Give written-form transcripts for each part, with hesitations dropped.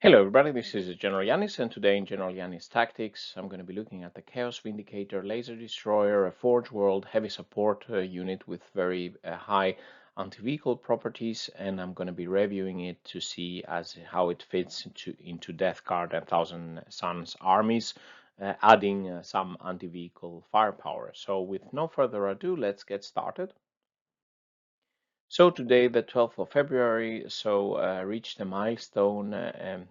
Hello everybody, this is General Yanis, and today in General Yanis Tactics I'm going to be looking at the Chaos Vindicator Laser Destroyer, a Forge World heavy support unit with very high anti-vehicle properties, and I'm going to be reviewing it to see how it fits into Death Guard and Thousand Suns armies, adding some anti-vehicle firepower. So with no further ado, let's get started. So today, the 12th of February, reached a milestone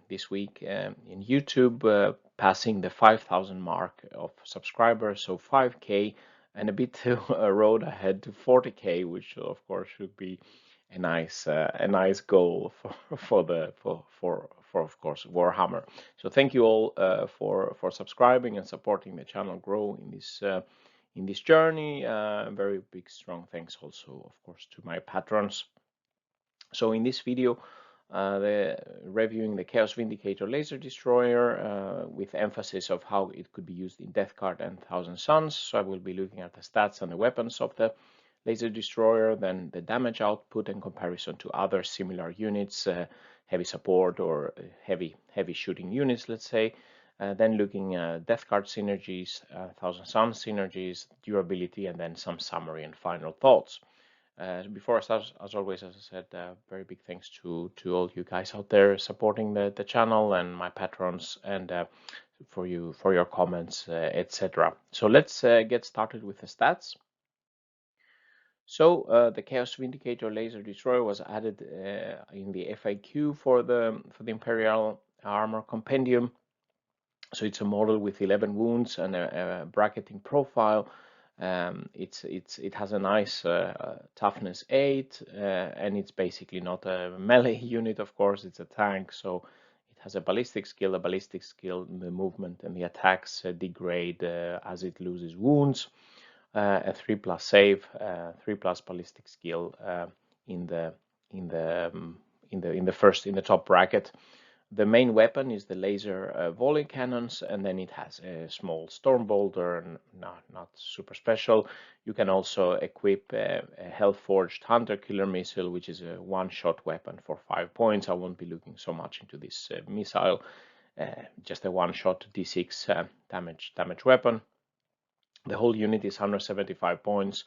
this week in YouTube, passing the 5,000 mark of subscribers, so 5K, and a bit a road ahead to 40K, which of course should be a nice goal for of course Warhammer. So thank you all for subscribing and supporting the channel grow in this journey. Very big, strong thanks also, of course, to my patrons. So in this video, reviewing the Chaos Vindicator Laser Destroyer with emphasis of how it could be used in Death Guard and Thousand Suns. So I will be looking at the stats and the weapons of the Laser Destroyer, then the damage output in comparison to other similar units, heavy support or heavy shooting units, let's say. Then looking at Death Guard synergies, Thousand Suns synergies, durability, and then some summary and final thoughts. Before I start, as always, as I said, very big thanks to all you guys out there supporting the channel and my patrons, and for your comments, etc. So let's get started with the stats. So the Chaos Vindicator Laser Destroyer was added in the FAQ for the Imperial Armor Compendium. So it's a model with 11 wounds and a bracketing profile. It has a nice toughness 8, and it's basically not a melee unit, of course, it's a tank, so it has a ballistic skill. The movement and the attacks degrade as it loses wounds, a 3+ save, 3+ ballistic skill in the top bracket. The main weapon is the laser volley cannons, and then it has a small storm bolter, not super special. You can also equip a Hell-Forged Hunter Killer Missile, which is a one-shot weapon for 5 points. I won't be looking so much into this missile, just a one-shot D6 damage weapon. The whole unit is 175 points.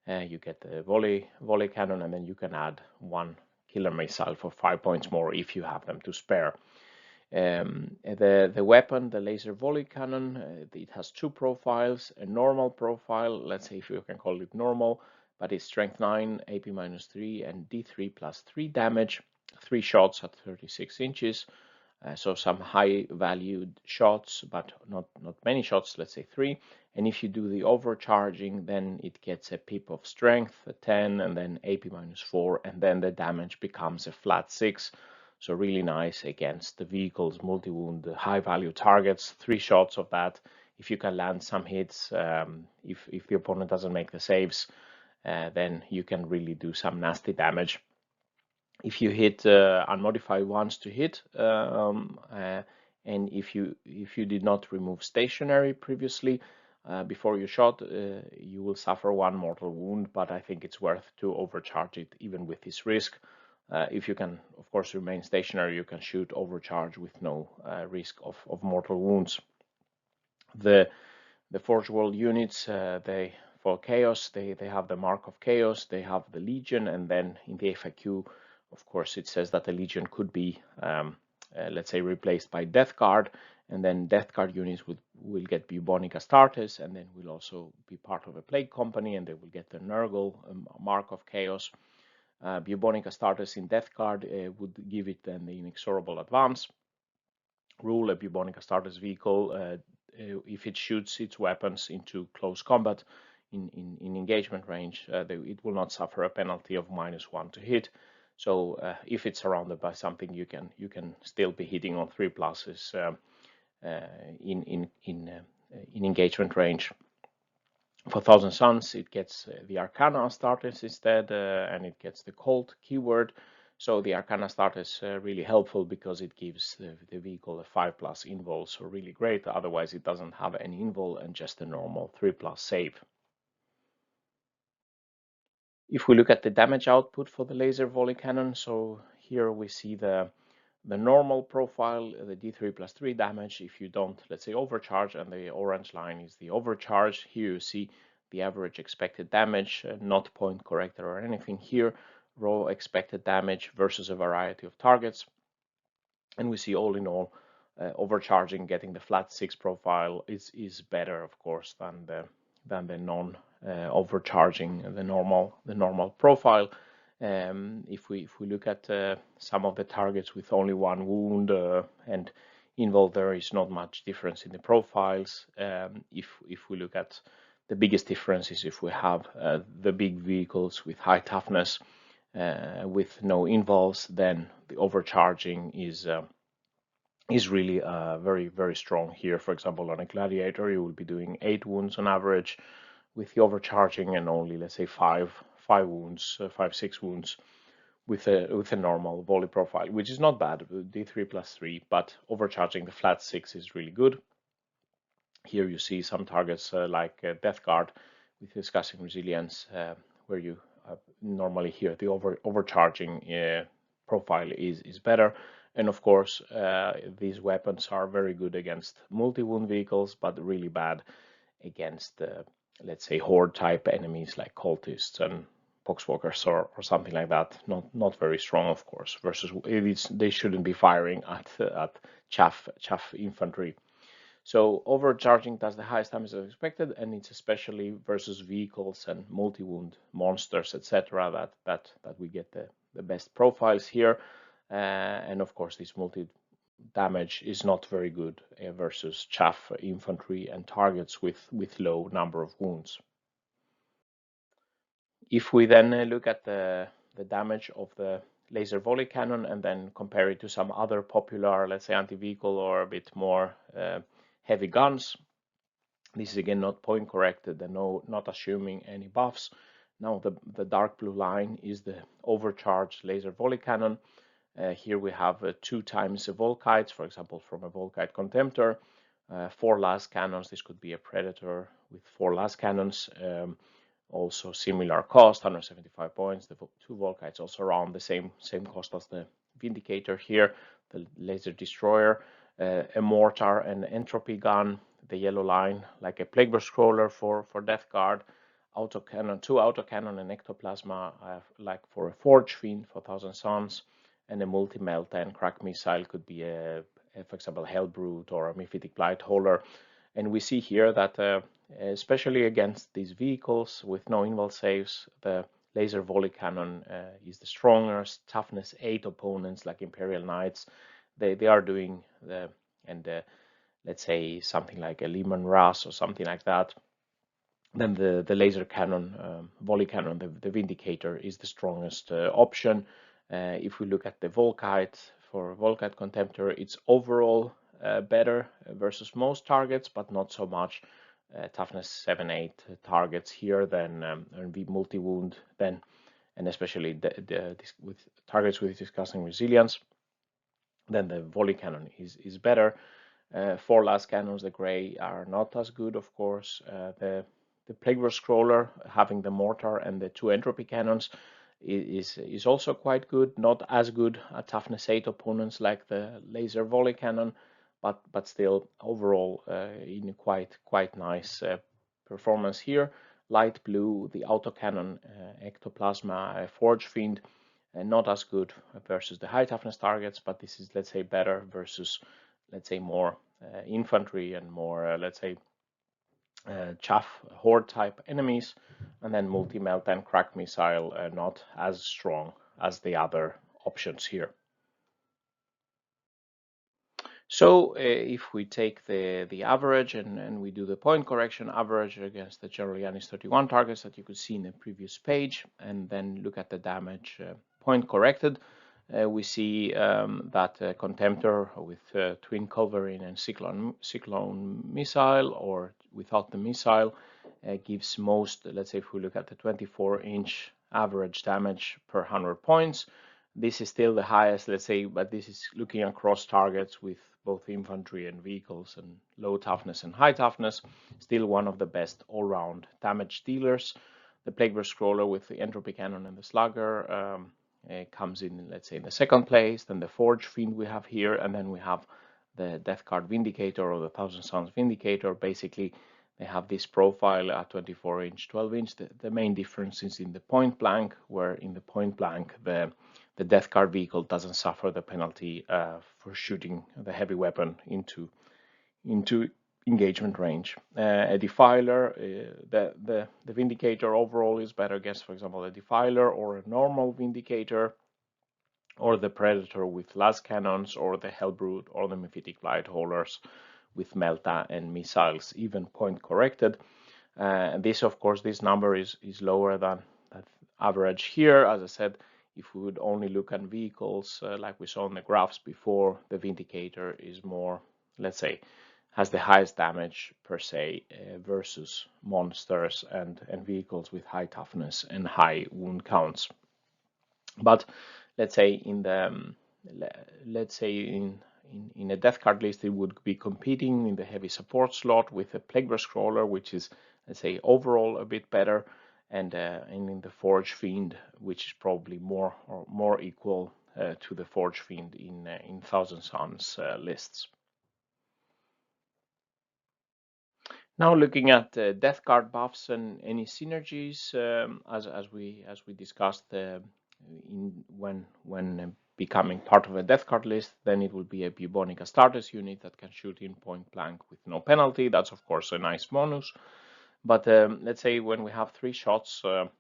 You get the volley cannon, and then you can add one killer missile for 5 points more if you have them to spare. The weapon, the laser volley cannon, it has two profiles: a normal profile, let's say if you can call it normal, but it's strength 9, AP -3, and D3 +3 damage, 3 shots at 36 inches. So some high valued shots, but not many shots, let's say 3. And if you do the overcharging, then it gets a pip of strength, a 10, and then AP -4, and then the damage becomes a flat 6. So really nice against the vehicles, multi-wound, high value targets, 3 shots of that. If you can land some hits, if the opponent doesn't make the saves, then you can really do some nasty damage. If you hit unmodified ones to hit, and if you did not remove stationary previously before you shot, you will suffer 1 mortal wound, but I think it's worth to overcharge it even with this risk. If you can, of course, remain stationary, you can shoot overcharge with no risk of mortal wounds. The Forge World units, for Chaos, they have the Mark of Chaos, they have the Legion, and then in the FAQ, of course, it says that the Legion could be, let's say, replaced by Death Guard, and then Death Guard units will get Bubonic Astartes, and then will also be part of a Plague Company, and they will get the Nurgle Mark of Chaos. Bubonic Astartes in Death Guard would give it then the Inexorable Advance rule. A Bubonic Astartes vehicle, if it shoots its weapons into close combat in engagement range, it will not suffer a penalty of -1 to hit. So if it's surrounded by something, you can still be hitting on 3 pluses in engagement range. For Thousand Suns, it gets the Arcana Astartes instead, and it gets the Colt keyword. So the Arcana Astartes is really helpful because it gives the vehicle a 5+ invul, so really great. Otherwise, it doesn't have any invul and just a normal 3+ save. If we look at the damage output for the laser volley cannon, so here we see the The normal profile, the D3+3 damage, if you don't, let's say, overcharge, and the orange line is the overcharge. Here you see the average expected damage, not point corrected or anything here, raw expected damage versus a variety of targets. And we see all in all, overcharging, getting the flat 6 profile is better, of course, than the non overcharging the normal profile. If we look at some of the targets with only 1 wound and Invul, there is not much difference in the profiles. If we look at the biggest difference is if we have the big vehicles with high toughness with no invuls, then the overcharging is really very strong here. For example, on a gladiator, you will be doing 8 wounds on average with the overcharging, and only, let's say, 5 wounds, 5-6 wounds with a normal volley profile, which is not bad, D3+3, but overcharging the flat 6 is really good. Here you see some targets like Death Guard with discussing resilience, where you normally here the overcharging profile is better. And of course, these weapons are very good against multi-wound vehicles, but really bad against, let's say, horde type enemies like cultists and poxwalkers or something like that. Not very strong, of course. Versus they shouldn't be firing at chaff infantry. So overcharging does the highest damage as expected, and it's especially versus vehicles and multi-wound monsters, etc. that we get the best profiles here. And of course, this multi damage is not very good versus chaff infantry and targets with low number of wounds. If we then look at the damage of the laser volley cannon and then compare it to some other popular, let's say, anti-vehicle or a bit more heavy guns, this is again not point corrected and not assuming any buffs. Now the dark blue line is the overcharged laser volley cannon. Here we have 2 times the Volkites, for example, from a Volkite Contemptor. 4 las cannons, this could be a Predator with 4 las cannons. Also similar cost, 175 points. The 2 Volkites also around the same cost as the Vindicator here, the Laser Destroyer. A mortar and entropy gun, the yellow line, like a Plagueburstcrawler for Death Guard. Autocannon, 2 autocannon and ectoplasma, like for a Forge Fiend for 1000 Suns. And a multi-melt and crack missile could be for example, Hellbrute or a Mephitic Blightholder. And we see here that especially against these vehicles with no invul saves, the laser volley cannon is the strongest. Toughness 8 opponents like Imperial Knights, they are doing let's say something like a Lehman Russ or something like that. Then the laser cannon, volley cannon, the Vindicator is the strongest option. If we look at the Volkite, for Volkite Contemptor, it's overall better versus most targets, but not so much. Toughness 7-8 targets here than multi-wound, then, and especially with targets with discussing resilience, then the volley cannon is better. 4 las cannons, the gray, are not as good, of course. The Plagueburstcrawler, having the mortar and the 2 entropy cannons, is also quite good. Not as good at toughness 8 opponents like the laser volley cannon, but still overall in quite nice performance here. Light blue, the autocannon ectoplasma Forge Fiend, not as good versus the high toughness targets, but this is, let's say, better versus, let's say, more infantry and more let's say chaff horde type enemies. And then multi-melt and crack missile not as strong as the other options here. So if we take the average and we do the point correction average against the General Yanis 31 targets that you could see in the previous page, and then look at the damage point corrected, we see that Contemptor with Twin Culverin and Cyclone missile, or without the missile, gives most, let's say if we look at the 24-inch average damage per 100 points. This is still the highest, let's say, but this is looking across targets with both infantry and vehicles and low toughness and high toughness. Still one of the best all-round damage dealers. The Plagueburstcrawler with the entropy cannon and the slugger comes in, let's say, in the second place. Then the Forge Fiend we have here, and then we have the Death Card Vindicator or the Thousand Suns Vindicator. Basically, they have this profile at 24 inch, 12 inch. The main difference is in the point blank, where in the point blank the Death Card vehicle doesn't suffer the penalty for shooting the heavy weapon into engagement range. A Defiler, the Vindicator overall is better against, for example, a Defiler or a normal Vindicator, or the Predator with las cannons, or the Hellbrute or the Mephitic Light Haulers with Melta and missiles, even point corrected. This, of course, this number is lower than that average here. As I said, if we would only look at vehicles like we saw in the graphs before, the Vindicator is more, let's say, has the highest damage per se versus monsters and vehicles with high toughness and high wound counts. But let's say in a death card list, it would be competing in the heavy support slot with a Plagueburstcrawler, which is, let's say, overall a bit better, and in the Forge Fiend, which is probably more equal to the Forge Fiend in Thousand Suns lists. Now looking at death card buffs and any synergies, as we discussed when becoming part of a death card list, then it will be a Bubonic Astartes unit that can shoot in point blank with no penalty. That's of course a nice bonus. But let's say when we have 3 shots of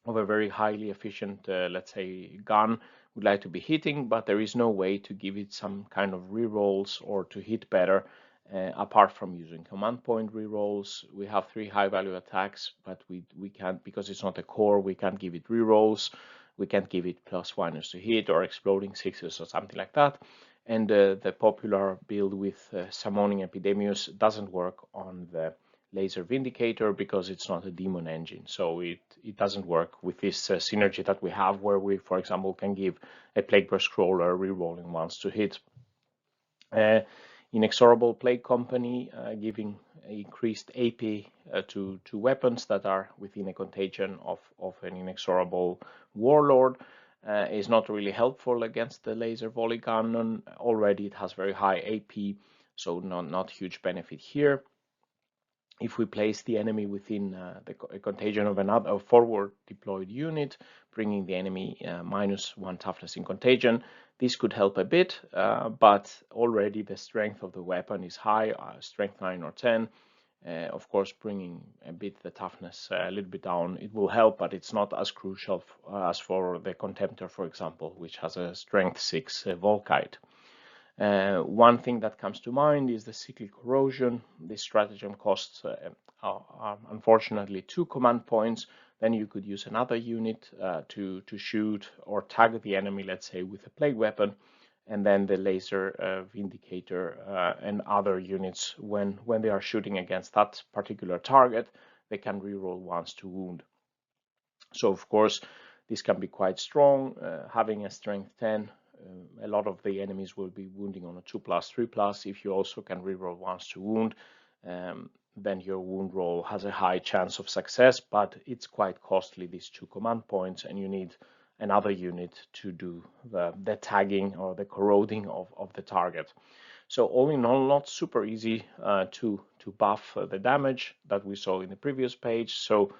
a very highly efficient, let's say, gun, would like to be hitting, but there is no way to give it some kind of rerolls or to hit better. Apart from using command point rerolls. We have 3 high value attacks, but we can't, because it's not a core, we can't give it rerolls. We can't give it +1s to hit or exploding 6s or something like that. And the popular build with Summoning Epidemius doesn't work on the Laser Vindicator because it's not a demon engine. So it doesn't work with this synergy that we have, where we, for example, can give a Plagueburstcrawler rerolling ones to hit. Inexorable Plague Company, giving increased AP to weapons that are within a contagion of an Inexorable Warlord, is not really helpful against the Laser Volley Cannon. Already it has very high AP, so not huge benefit here. If we place the enemy within a contagion of another forward deployed unit, bringing the enemy -1 toughness in contagion, this could help a bit, but already the strength of the weapon is high, strength 9 or 10. Of course, bringing a bit the toughness a little bit down, it will help, but it's not as crucial as for the Contemptor, for example, which has a strength 6 Volkite. One thing that comes to mind is the cyclic corrosion. This stratagem costs unfortunately 2 command points. Then you could use another unit to shoot or tag the enemy, let's say, with a plague weapon, and then the Laser Vindicator and other units, when they are shooting against that particular target, they can reroll ones to wound. So of course this can be quite strong. Having a strength 10, a lot of the enemies will be wounding on a 2+, 3+. If you also can reroll ones to wound, then your wound roll has a high chance of success, but it's quite costly, these 2 command points, and you need another unit to do the tagging or the corroding of the target. So all in all, not super easy to buff the damage that we saw in the previous page. So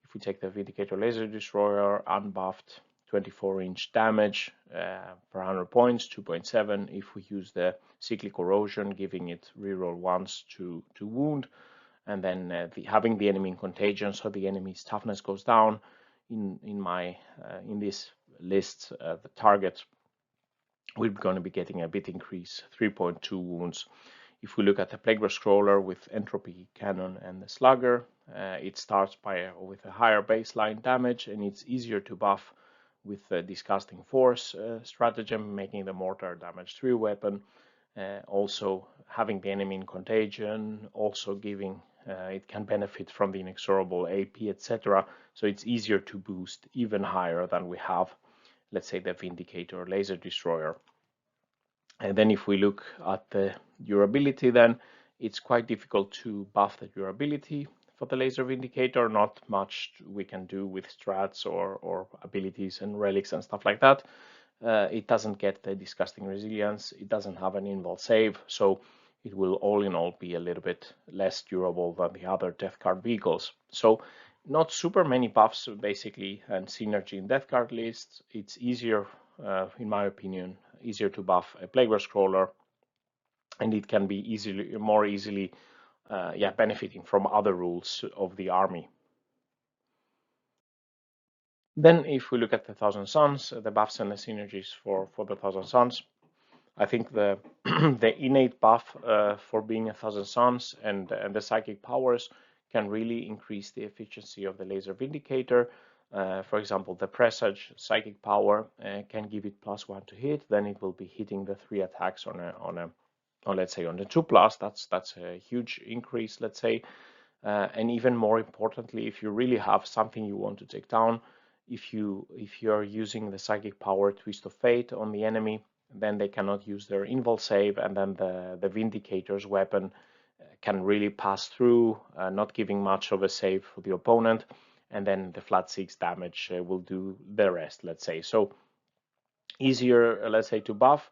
if we take the Vindicator Laser Destroyer, unbuffed, 24-inch damage per 100 points, 2.7. If we use the cyclic corrosion, giving it reroll once to wound, and then having the enemy in contagion, so the enemy's toughness goes down. In this list, the target, we're going to be getting a bit increase, 3.2 wounds. If we look at the Plagueburstcrawler with Entropy Cannon and the Slugger, it starts with a higher baseline damage, and it's easier to buff with the Disgusting Force stratagem, making the mortar damage 3 weapon. Also having the enemy in contagion, also giving it can benefit from the Inexorable AP, etc. So it's easier to boost even higher than we have, let's say, the Vindicator Laser Destroyer. And then if we look at the durability, then it's quite difficult to buff the durability. for the Laser Vindicator. Not much we can do with strats or abilities and relics and stuff like that. It doesn't get the disgusting resilience. It doesn't have an invul save, so it will all in all be a little bit less durable than the other Death Guard vehicles. So not super many buffs basically, and synergy in Death Guard lists. It's easier, in my opinion, easier to buff a Plagueburstcrawler, and it can be more easily benefiting from other rules of the army. Then if we look at the Thousand Suns, the buffs and the synergies for the Thousand Suns, I think the the innate buff for being a Thousand Suns and the psychic powers can really increase the efficiency of the Laser Vindicator. For example, the Presage psychic power can give it +1 to hit, then it will be hitting the 3 attacks or let's say on the 2+. That's a huge increase, let's say. And even more importantly, if you really have something you want to take down, if you are using the psychic power Twist of Fate on the enemy, then they cannot use their invul save, and then the Vindicator's weapon can really pass through, not giving much of a save for the opponent, and then the flat 6 damage will do the rest, let's say. So easier, let's say, to buff,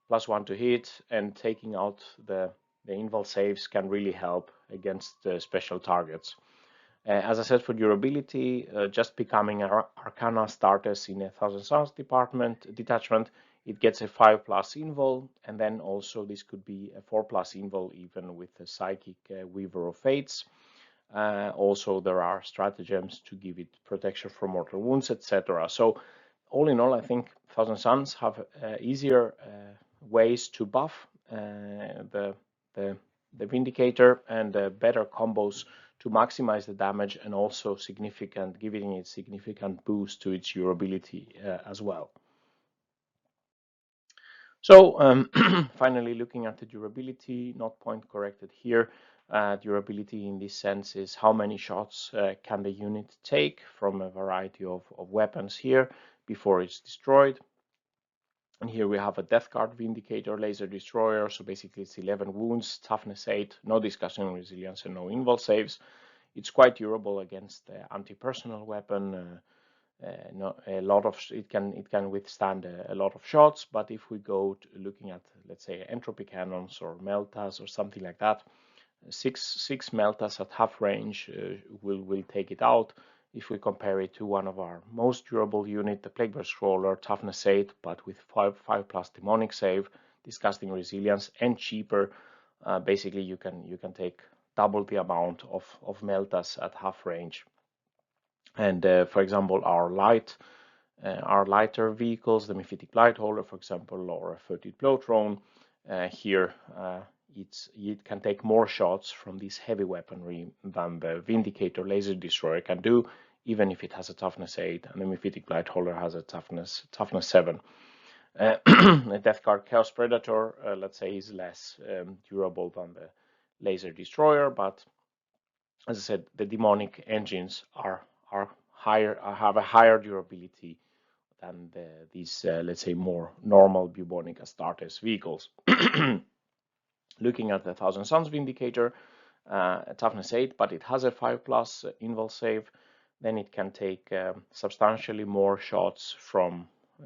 +1 to hit, and taking out the invul saves can really help against special targets. As I said, for durability, just becoming an Arcana Starters in a Thousand Suns detachment, it gets a 5+ invul, and then also this could be a 4+ invul even with the Psychic Weaver of Fates. Also, there are stratagems to give it protection from mortal wounds, etc. So, all in all, I think Thousand Suns have easier ways to buff the Vindicator and better combos to maximize the damage, and also giving it significant boost to its durability as well. So finally, looking at the durability, not point corrected here. Durability in this sense is how many shots can the unit take from a variety of weapons here before it's destroyed. And here we have a Death Guard Vindicator Laser Destroyer. So basically it's 11 wounds, toughness 8, no disgusting resilience, and no invul saves. It's quite durable against the anti-personal weapon. It can withstand a lot of shots, but if we go to looking at, let's say, entropy cannons or meltas or something like that, six meltas at half range will take it out. If we compare it to one of our most durable unit, the Plagueburstcrawler, toughness 8, but with 5+ demonic save, disgusting resilience, and cheaper, basically you can take double the amount of meltas at half range. And for example, our lighter vehicles, the Mephitic Blightholder, for example, or a 30 Blowthrone, here it can take more shots from this heavy weaponry than the Vindicator Laser Destroyer can do, even if it has a toughness 8, and the Mephitic Blightholder has a toughness 7. The Death Guard Chaos Predator, let's say, is less durable than the Laser Destroyer, but as I said, the demonic engines have a higher durability than these, let's say, more normal bubonic Astartes vehicles. Looking at the Thousand Suns Vindicator, toughness 8, but it has a 5+ invul save, then it can take substantially more shots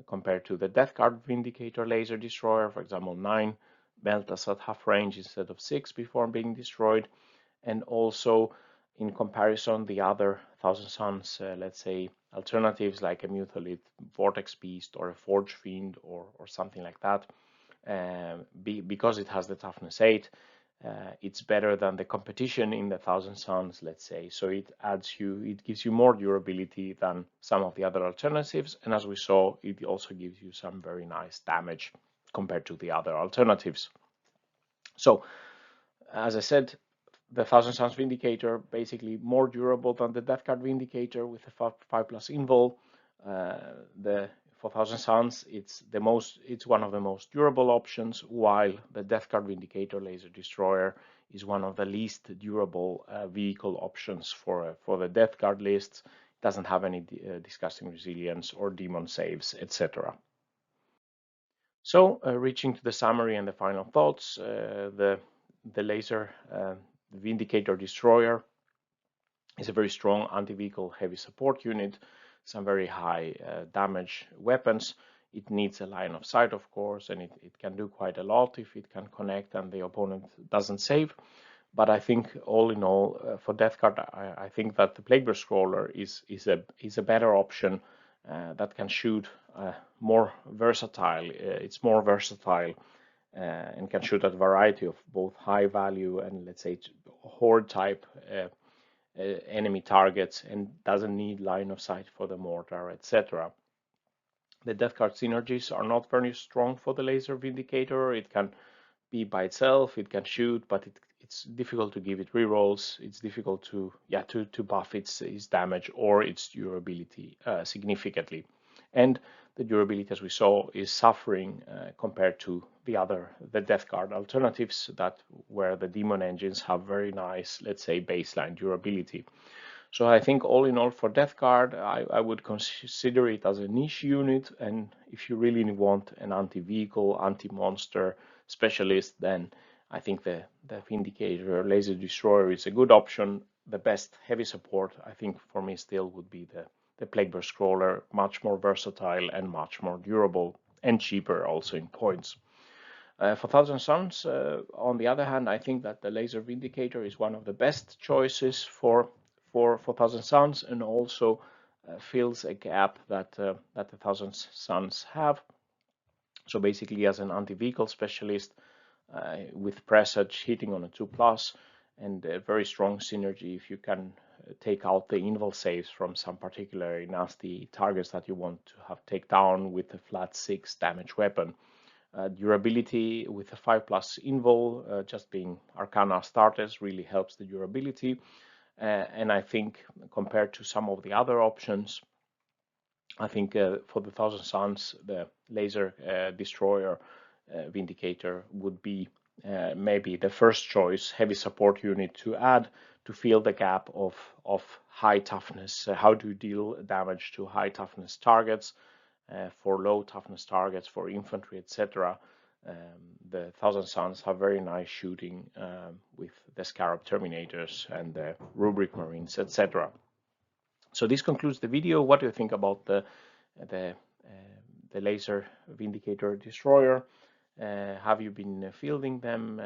compared to the Death Guard Vindicator Laser Destroyer, for example, 9 meltas at half range instead of 6 before being destroyed. And also, in comparison, the other Thousand Suns, let's say, alternatives like a Muthalith Vortex Beast or a Forge Fiend or something like that, because it has the toughness 8, it's better than the competition in the Thousand Suns, let's say. So it gives you more durability than some of the other alternatives, and as we saw, it also gives you some very nice damage compared to the other alternatives. So, as I said, the Thousand Suns Vindicator basically more durable than the Death Guard Vindicator with a 5+ invul. For Thousand Suns, it's one of the most durable options, while the Death Guard Vindicator Laser Destroyer is one of the least durable vehicle options for the Death Guard lists. It doesn't have any disgusting resilience or demon saves, etc. So, reaching to the summary and the final thoughts, the Laser Vindicator Destroyer It's a very strong anti-vehicle heavy support unit, some very high damage weapons. It needs a line of sight, of course, and it can do quite a lot if it can connect and the opponent doesn't save. But I think all in all, for Death Guard, I think that the Plagueburstcrawler is a better option that can shoot more versatile. It's more versatile and can shoot at a variety of both high value and, let's say, horde type enemy targets, and doesn't need line of sight for the mortar, etc. The Death Guard synergies are not very strong for the Laser Vindicator. It can be by itself, it can shoot, but it's difficult to give it rerolls. It's difficult to buff its damage or its durability significantly. And the durability, as we saw, is suffering compared to the Death Guard alternatives, where the Demon engines have very nice, let's say, baseline durability. So I think all in all, for Death Guard, I would consider it as a niche unit, and if you really want an anti-vehicle, anti-monster specialist, then I think the Vindicator Laser Destroyer is a good option. The best heavy support, I think, for me still would be the Plagueburstcrawler, much more versatile and much more durable and cheaper also in points. For Thousand Suns, on the other hand, I think that the Laser Vindicator is one of the best choices for Thousand Suns, and also fills a gap that the Thousand Suns have. So basically, as an anti-vehicle specialist with presage hitting on a 2+, and a very strong synergy if you can take out the invul saves from some particularly nasty targets that you want to have take down with a flat 6 damage weapon. Durability with a 5+ invul, just being Arcana starters, really helps the durability. And I think compared to some of the other options, I think for the Thousand Suns, the Laser Destroyer Vindicator would be maybe the first choice heavy support unit to add to fill the gap of high toughness. How to deal damage to high toughness targets, for low toughness targets, for infantry, etc. The Thousand Suns have very nice shooting with the Scarab Terminators and the Rubric Marines, etc. So this concludes the video. What do you think about the Laser Vindicator Destroyer? Have you been fielding them?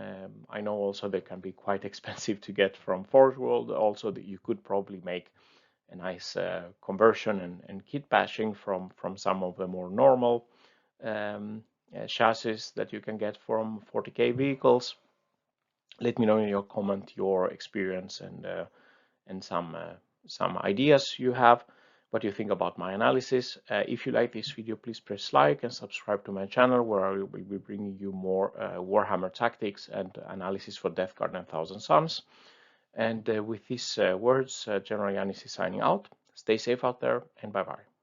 I know also they can be quite expensive to get from forgeworld. Also, that you could probably make a nice conversion and kit bashing from some of the more normal chassis that you can get from 40k vehicles. Let me know in your comment your experience and some ideas you have, what you think about my analysis. If you like this video, please press like and subscribe to my channel, where I will be bringing you more Warhammer tactics and analysis for Death Guard and Thousand Suns. And with these words, General Yanis is signing out. Stay safe out there, and bye-bye.